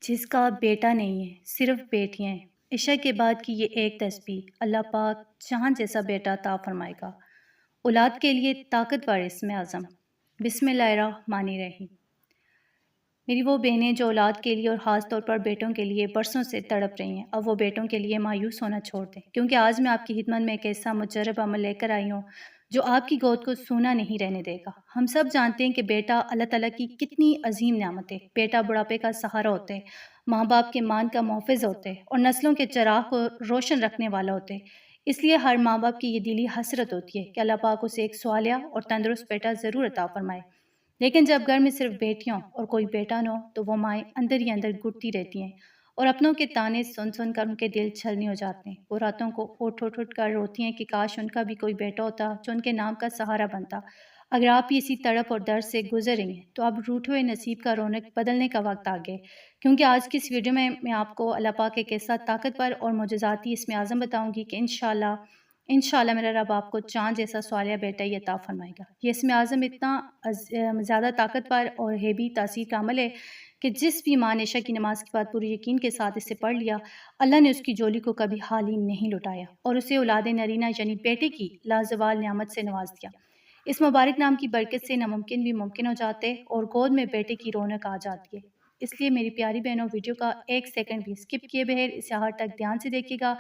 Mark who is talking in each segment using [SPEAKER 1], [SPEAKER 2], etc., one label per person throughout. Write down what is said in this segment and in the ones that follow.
[SPEAKER 1] جس کا بیٹا نہیں ہے صرف بیٹیاں ہیں، عشاء کے بعد کی یہ ایک تسبیح اللہ پاک چاند جیسا بیٹا عطا فرمائے گا۔ اولاد کے لیے طاقتور اسم اعظم، بسم اللہ الرحمن الرحیم۔ میری وہ بہنیں جو اولاد کے لیے اور خاص طور پر بیٹوں کے لیے برسوں سے تڑپ رہی ہیں، اب وہ بیٹوں کے لیے مایوس ہونا چھوڑ دیں، کیونکہ آج میں آپ کی خدمت میں ایک ایسا مجرب عمل لے کر آئی ہوں جو آپ کی گود کو سونا نہیں رہنے دے گا۔ ہم سب جانتے ہیں کہ بیٹا اللہ تعالیٰ کی کتنی عظیم نعمت ہے۔ بیٹا بڑھاپے کا سہارا ہوتا ہے، ماں باپ کے مان کا محافظ ہوتے ہیں اور نسلوں کے چراغ کو روشن رکھنے والا ہوتے ہیں۔ اس لیے ہر ماں باپ کی یہ دلی حسرت ہوتی ہے کہ اللہ پاک اسے ایک صالح اور تندرست بیٹا ضرور عطا فرمائے۔ لیکن جب گھر میں صرف بیٹیاں اور کوئی بیٹا نہ ہو تو وہ مائیں اندر ہی اندر گھٹتی رہتی ہیں اور اپنوں کے تانے سن سن کر ان کے دل چھلنی ہو جاتے ہیں۔ وہ راتوں کو اٹھ کر روتی ہیں کہ کاش ان کا بھی کوئی بیٹا ہوتا جو ان کے نام کا سہارا بنتا۔ اگر آپ بھی اسی تڑپ اور درد سے گزر رہی ہیں تو اب روٹھے ہوئے نصیب کا رونق بدلنے کا وقت آ گیا، کیونکہ آج کی اس ویڈیو میں آپ کو اللہ پاک ایک ایسا طاقتور اور معجزاتی اسم اعظم بتاؤں گی کہ انشاءاللہ میرا رب آپ کو چاند جیسا صالح بیٹا ہی عطا فرمائے گا۔ یہ اسم اعظم اتنا زیادہ طاقتور اور ہیبی تاثیر کا عمل ہے کہ جس بھی ماں نے عشاء کی نماز کے بعد پورے یقین کے ساتھ اسے پڑھ لیا، اللہ نے اس کی جولی کو کبھی خالی نہیں لوٹایا اور اسے اولاد نرینہ یعنی بیٹے کی لازوال نعمت سے نواز دیا۔ اس مبارک نام کی برکت سے ناممکن بھی ممکن ہو جاتے اور گود میں بیٹے کی رونق آ جاتی ہے۔ اس لیے میری پیاری بہنوں، ویڈیو کا ایک سیکنڈ بھی اسکپ کیے بغیر اسے آخر تک دھیان سے دیکھیے گا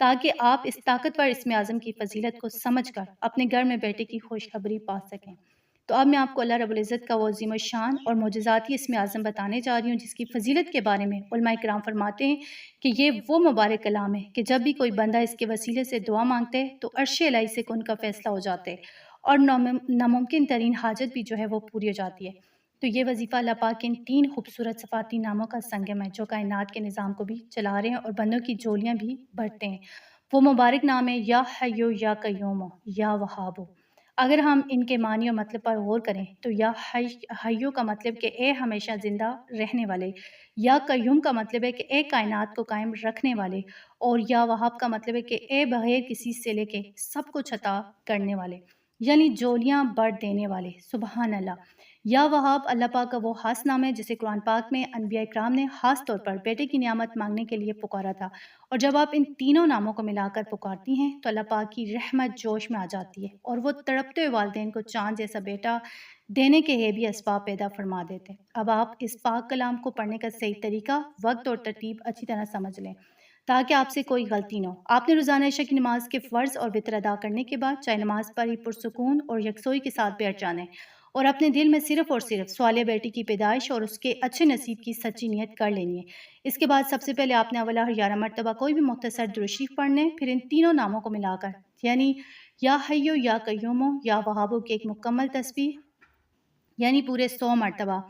[SPEAKER 1] تاکہ آپ اس طاقتور اسم اعظم کی فضیلت کو سمجھ کر اپنے گھر میں بیٹے کی خوشخبری پا سکیں۔ تو اب میں آپ کو اللہ رب العزت کا وہ عظیم الشان اور معجزاتی اسم اعظم بتانے جا رہی ہوں جس کی فضیلت کے بارے میں علماء کرام فرماتے ہیں کہ یہ وہ مبارک کلام ہے کہ جب بھی کوئی بندہ اس کے وسیلے سے دعا مانگتے ہے تو عرش الہی سے کن کا فیصلہ ہو جاتا ہے اور ناممکن ترین حاجت بھی جو ہے وہ پوری ہو جاتی ہے۔ تو یہ وظیفہ اللہ پاک کے ان 3 خوبصورت صفاتی ناموں کا سنگم ہے جو کائنات کے نظام کو بھی چلا رہے ہیں اور بندوں کی جولیاں بھی بڑھتے ہیں۔ وہ مبارک نام ہے یا حیو یا قیوم یا وہاب۔ اگر ہم ان کے معنی اور مطلب پر غور کریں تو یا حیو کا مطلب کہ اے ہمیشہ زندہ رہنے والے، یا قیوم کا مطلب ہے کہ اے کائنات کو قائم رکھنے والے، اور یا وہاب کا مطلب ہے کہ اے بغیر کسی سے لے کے سب کچھ عطا کرنے والے، یعنی جولیاں بڑھ دینے والے۔ سبحان اللہ۔ یا وہاب اللہ پاک کا وہ خاص نام ہے جسے قرآن پاک میں انبیاء کرام نے خاص طور پر بیٹے کی نعمت مانگنے کے لیے پکارا تھا، اور جب آپ ان تینوں ناموں کو ملا کر پکارتی ہیں تو اللہ پاک کی رحمت جوش میں آ جاتی ہے اور وہ تڑپتے ہوئے والدین کو چاند جیسا بیٹا دینے کے ہیبی اسباب پیدا فرما دیتے ہیں۔ اب آپ اس پاک کلام کو پڑھنے کا صحیح طریقہ، وقت اور ترتیب اچھی طرح سمجھ لیں تاکہ آپ سے کوئی غلطی نہ ہو۔ آپ نے روزانہ عشاء کی نماز کے فرض اور وتر ادا کرنے کے بعد چاہے نماز پر ہی پرسکون اور یکسوئی کے ساتھ بیٹھ جانا ہے اور اپنے دل میں صرف اور صرف صالح بیٹی کی پیدائش اور اس کے اچھے نصیب کی سچی نیت کر لینی ہے۔ اس کے بعد سب سے پہلے آپ نے اولا 11 مرتبہ کوئی بھی مختصر درود شریف پڑھنا ہے، پھر ان تینوں ناموں کو ملا کر یعنی یا حیو یا قیوم یا وہاب کی ایک مکمل تسبیح یعنی پورے 100 مرتبہ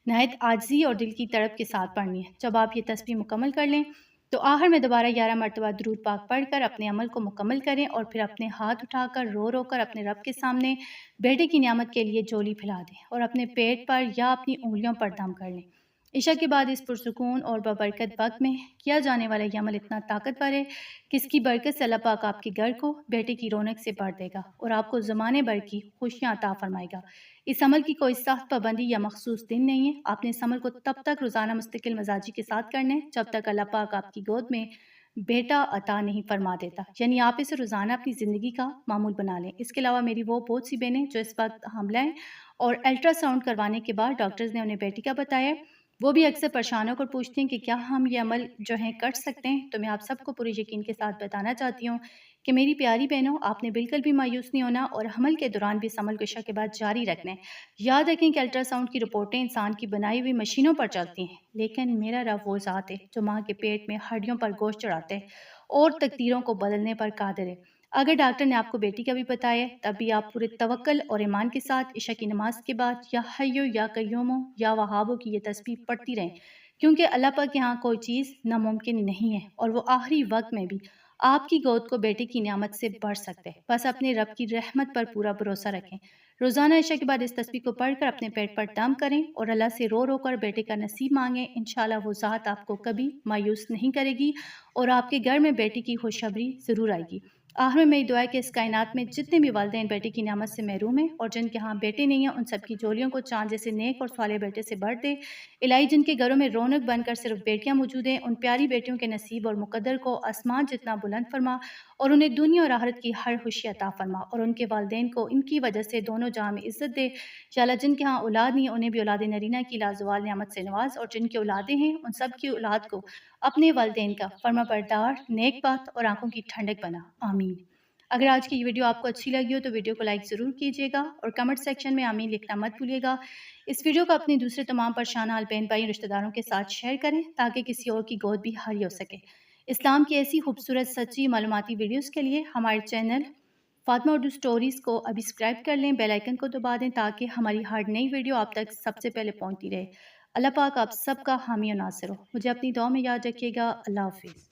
[SPEAKER 1] نہایت عاجزی اور دل کی تڑپ کے ساتھ پڑھنی ہے۔ جب آپ یہ تسبیح مکمل کر لیں تو آخر میں دوبارہ 11 مرتبہ درود پاک پڑھ کر اپنے عمل کو مکمل کریں اور پھر اپنے ہاتھ اٹھا کر رو کر اپنے رب کے سامنے بیٹے کی نعمت کے لیے جولی پھیلا دیں اور اپنے پیٹ پر یا اپنی انگلیوں پر دم کر لیں۔ عشاء کے بعد اس پرسکون اور بابرکت وقت میں کیا جانے والا یہ عمل اتنا طاقتور ہے کہ اس کی برکت سے اللہ پاک آپ کے گھر کو بیٹے کی رونق سے بھر دے گا اور آپ کو زمانے بھر کی خوشیاں عطا فرمائے گا۔ اس عمل کی کوئی سخت پابندی یا مخصوص دن نہیں ہے۔ آپ نے اس عمل کو تب تک روزانہ مستقل مزاجی کے ساتھ کرنا ہے جب تک اللہ پاک آپ کی گود میں بیٹا عطا نہیں فرما دیتا، یعنی آپ اسے روزانہ اپنی زندگی کا معمول بنا لیں۔ اس کے علاوہ میری وہ بہت سی بہنیں جو اس وقت حاملہ ہیں اور الٹرا ساؤنڈ کروانے کے بعد ڈاکٹرز نے انہیں بیٹی کا بتایا، وہ بھی اکثر پریشان ہو کر پوچھتی ہیں کہ کیا ہم یہ عمل جو ہیں کر سکتے ہیں۔ تو میں آپ سب کو پورے یقین کے ساتھ بتانا چاہتی ہوں کہ میری پیاری بہنوں، آپ نے بالکل بھی مایوس نہیں ہونا اور حمل کے دوران بھی اس عمل کو عشاء کے بعد جاری رکھنا ہے۔ یاد رکھیں کہ الٹرا ساؤنڈ کی رپورٹیں انسان کی بنائی ہوئی مشینوں پر چلتی ہیں، لیکن میرا رب وہ ذات ہے جو ماں کے پیٹ میں ہڈیوں پر گوشت چڑھاتے ہے اور تقدیروں کو بدلنے پر قادر ہے۔ اگر ڈاکٹر نے آپ کو بیٹی کا بھی بتایا ہے تب بھی آپ پورے توکل اور ایمان کے ساتھ عشاء کی نماز کے بعد یا حیو یا قیوم یا وہاب کی یہ تسبیح پڑھتی رہیں، کیونکہ اللہ پاک کے ہاں کوئی چیز ناممکن نہیں ہے اور وہ آخری وقت میں بھی آپ کی گود کو بیٹے کی نعمت سے بڑھ سکتے ہیں۔ بس اپنے رب کی رحمت پر پورا بھروسہ رکھیں۔ روزانہ عشاء کے بعد اس تسبیح کو پڑھ کر اپنے پیٹ پر دم کریں اور اللہ سے رو کر بیٹے کا نصیب مانگیں۔ انشاءاللہ وہ ذات آپ کو کبھی مایوس نہیں کرے گی اور آپ کے گھر میں بیٹے کی خوشخبری ضرور آئے گی۔ آخر میں میری دعا ہے کہ اس کائنات میں جتنے بھی والدین بیٹے کی نعمت سے محروم ہیں اور جن کے ہاں بیٹے نہیں ہیں، ان سب کی جولیوں کو چاند جیسے نیک اور صالح بیٹے سے بڑھ دے۔ الہی جن کے گھروں میں رونق بن کر صرف بیٹیاں موجود ہیں، ان پیاری بیٹیوں کے نصیب اور مقدر کو آسمان جتنا بلند فرما اور انہیں دنیا اور آخرت کی ہر خوشی عطا فرما، اور ان کے والدین کو ان کی وجہ سے دونوں جہاں میں عزت دے۔ یا اللہ جن کے ہاں اولاد نہیں ہے، انہیں بھی اولاد نرینہ کی لازوال نعمت سے نواز، اور جن کی اولادیں ہیں ان سب کی اولاد کو اپنے والدین کا فرما بردار، نیک بات اور آنکھوں کی ٹھنڈک بنا، آمین۔ اگر آج کی یہ ویڈیو آپ کو اچھی لگی ہو تو ویڈیو کو لائک ضرور کیجیے گا اور کمنٹ سیکشن میں آمین لکھنا مت بھولیے گا۔ اس ویڈیو کو اپنے دوسرے تمام پریشان حال بہن بھائی رشتہ داروں کے ساتھ شیئر کریں تاکہ کسی اور کی گود بھی ہری ہو سکے۔ اسلام کی ایسی خوبصورت سچی معلوماتی ویڈیوز کے لیے ہمارے چینل فاطمہ اردو سٹوریز کو ابھی سبسکرائب کر لیں، بیل آئیکن کو دبا دیں تاکہ ہماری ہر نئی ویڈیو آپ تک سب سے پہلے پہنچتی رہے۔ اللہ پاک آپ سب کا حامی و ناصر ہو۔ مجھے اپنی دعا میں یاد رکھیے گا۔ اللہ حافظ۔